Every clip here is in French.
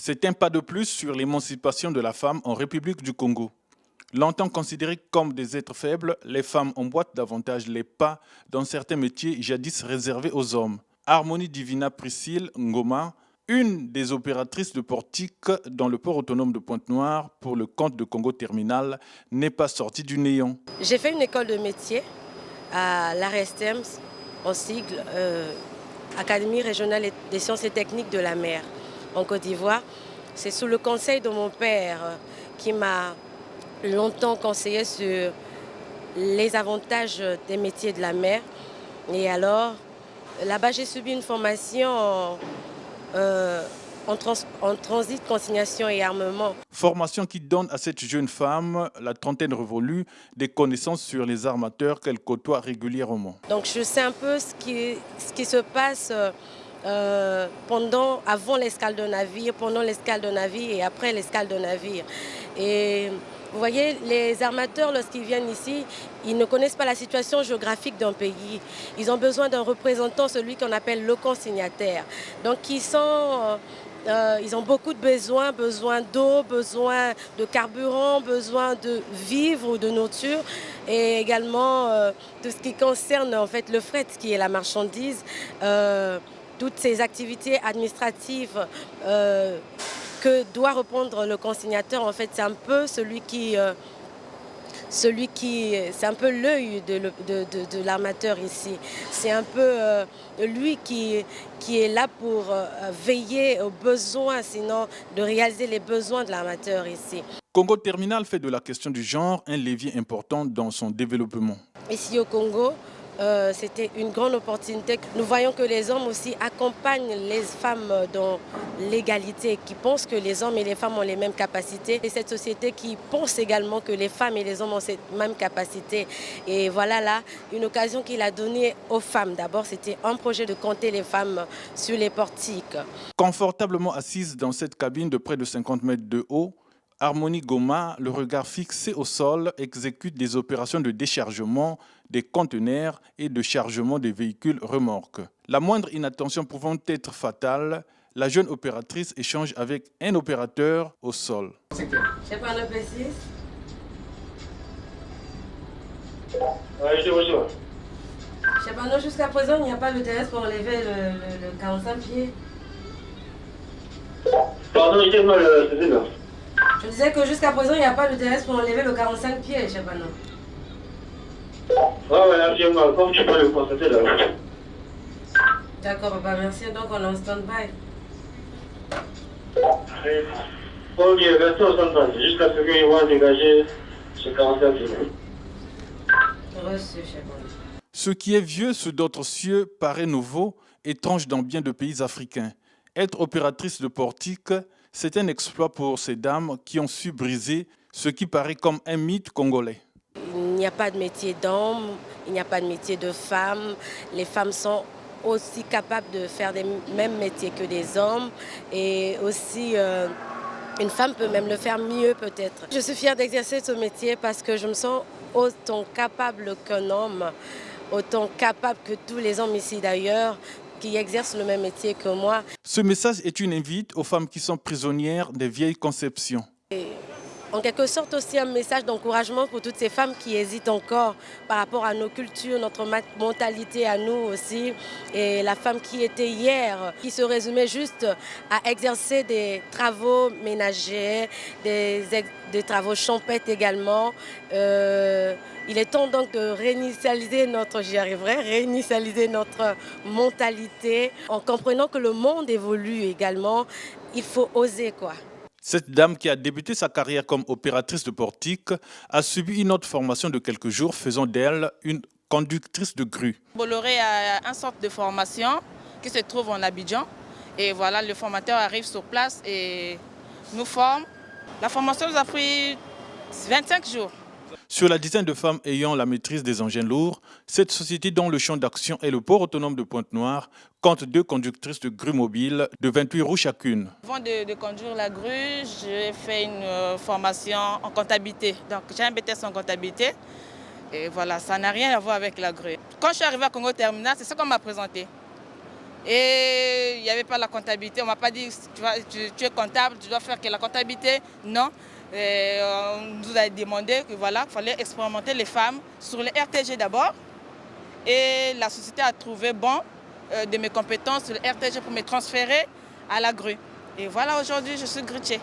C'est un pas de plus sur l'émancipation de la femme en République du Congo. Longtemps considérées comme des êtres faibles, les femmes emboîtent davantage les pas dans certains métiers jadis réservés aux hommes. Harmonie Divina Priscille Ngoma, une des opératrices de portique dans le port autonome de Pointe-Noire pour le compte de Congo Terminal, n'est pas sortie du néant. J'ai fait une école de métier à l'ARESTEM, en sigle, Académie régionale des sciences et techniques de la mer, en Côte d'Ivoire. C'est sous le conseil de mon père qui m'a longtemps conseillé sur les avantages des métiers de la mer. Et alors, là-bas, j'ai subi une formation en transit, consignation et armement. Formation qui donne à cette jeune femme, la trentaine révolue, des connaissances sur les armateurs qu'elle côtoie régulièrement. Donc je sais un peu ce qui se passe avant l'escale de navire, pendant l'escale de navire et après l'escale de navire. Et vous voyez, les armateurs, lorsqu'ils viennent ici, ils ne connaissent pas la situation géographique d'un pays. Ils ont besoin d'un représentant, celui qu'on appelle le consignataire. Donc ils ont beaucoup de besoins d'eau, besoin de carburant, besoin de vivres ou de nourriture et également tout ce qui concerne en fait le fret, qui est la marchandise, toutes ces activités administratives que doit répondre le consignateur. En fait, c'est un peu c'est un peu l'œil de l'armateur ici. C'est un peu lui qui est là pour veiller aux besoins, sinon de réaliser les besoins de l'armateur ici. Congo Terminal fait de la question du genre un levier important dans son développement. Ici au Congo, c'était une grande opportunité. Nous voyons que les hommes aussi accompagnent les femmes dans l'égalité, qui pensent que les hommes et les femmes ont les mêmes capacités. Et cette société qui pense également que les femmes et les hommes ont cette même capacité. Et voilà là, une occasion qu'il a donnée aux femmes. D'abord, c'était un projet de compter les femmes sur les portiques. Confortablement assise dans cette cabine de près de 50 mètres de haut, Harmonie Goma, le regard fixé au sol, exécute des opérations de déchargement des conteneurs et de chargement des véhicules remorques. La moindre inattention pouvant être fatale, la jeune opératrice échange avec un opérateur au sol. Je prends le P6. Bonjour. Chepano, jusqu'à présent, il n'y a pas de TS pour enlever le 45 pieds. Pardon, il mal le là. Je disais que jusqu'à présent, il n'y a pas de TS pour enlever le 45 pieds, Chepano. Ouais, là, j'ai mal. Comme tu peux le constater là. D'accord, papa, merci. Donc, on est en stand-by. Ok, restez au stand-by. Jusqu'à ce qu'ils vont dégager ce 45 pieds. Reçu, Chepano. Ce qui est vieux sous d'autres cieux paraît nouveau, étrange dans bien de pays africains. Être opératrice de portique, c'est un exploit pour ces dames qui ont su briser ce qui paraît comme un mythe congolais. Il n'y a pas de métier d'homme, il n'y a pas de métier de femme. Les femmes sont aussi capables de faire les mêmes métiers que des hommes. Et aussi, une femme peut même le faire mieux peut-être. Je suis fière d'exercer ce métier parce que je me sens autant capable qu'un homme, autant capable que tous les hommes ici d'ailleurs, qui exercent le même métier que moi. Ce message est une invite aux femmes qui sont prisonnières des vieilles conceptions. Et en quelque sorte aussi un message d'encouragement pour toutes ces femmes qui hésitent encore par rapport à nos cultures, notre mentalité à nous aussi. Et la femme qui était hier, qui se résumait juste à exercer des travaux ménagers, des travaux champêtres également. Il est temps donc de réinitialiser réinitialiser notre mentalité en comprenant que le monde évolue également. Il faut oser quoi. Cette dame qui a débuté sa carrière comme opératrice de portique a subi une autre formation de quelques jours, faisant d'elle une conductrice de grue. Bolloré a un centre de formation qui se trouve en Abidjan. Et voilà, le formateur arrive sur place et nous forme. La formation nous a pris 25 jours. Sur la dizaine de femmes ayant la maîtrise des engins lourds, cette société dont le champ d'action est le port autonome de Pointe-Noire compte 2 conductrices de grue mobile de 28 roues chacune. Avant de conduire la grue, j'ai fait une formation en comptabilité. Donc j'ai un BTS en comptabilité et voilà, ça n'a rien à voir avec la grue. Quand je suis arrivée à Congo Terminal, c'est ça qu'on m'a présenté. Et il n'y avait pas la comptabilité. On ne m'a pas dit tu es comptable, tu dois faire que la comptabilité. Non. Et on nous a demandé qu'il fallait expérimenter les femmes sur le RTG d'abord. Et la société a trouvé bon de mes compétences sur le RTG pour me transférer à la grue. Et voilà, aujourd'hui, je suis grutier.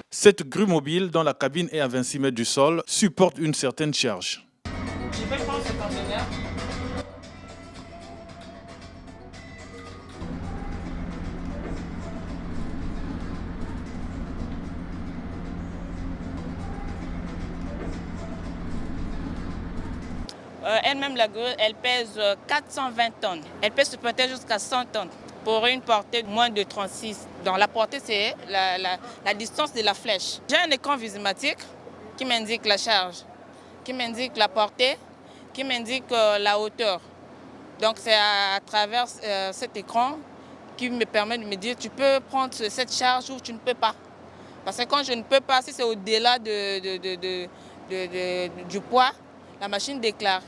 Cette grue mobile, dont la cabine est à 26 mètres du sol, supporte une certaine charge. Je vais prendre ce conteneur. Elle-même, la grue, elle pèse 420 tonnes. Elle peut supporter jusqu'à 100 tonnes pour une portée de moins de 36. Donc la portée, c'est la distance de la flèche. J'ai un écran visimatique qui m'indique la charge, qui m'indique la portée, qui m'indique la hauteur. Donc c'est à travers cet écran qui me permet de me dire tu peux prendre cette charge ou tu ne peux pas. Parce que quand je ne peux pas, si c'est au-delà du poids, la machine déclare.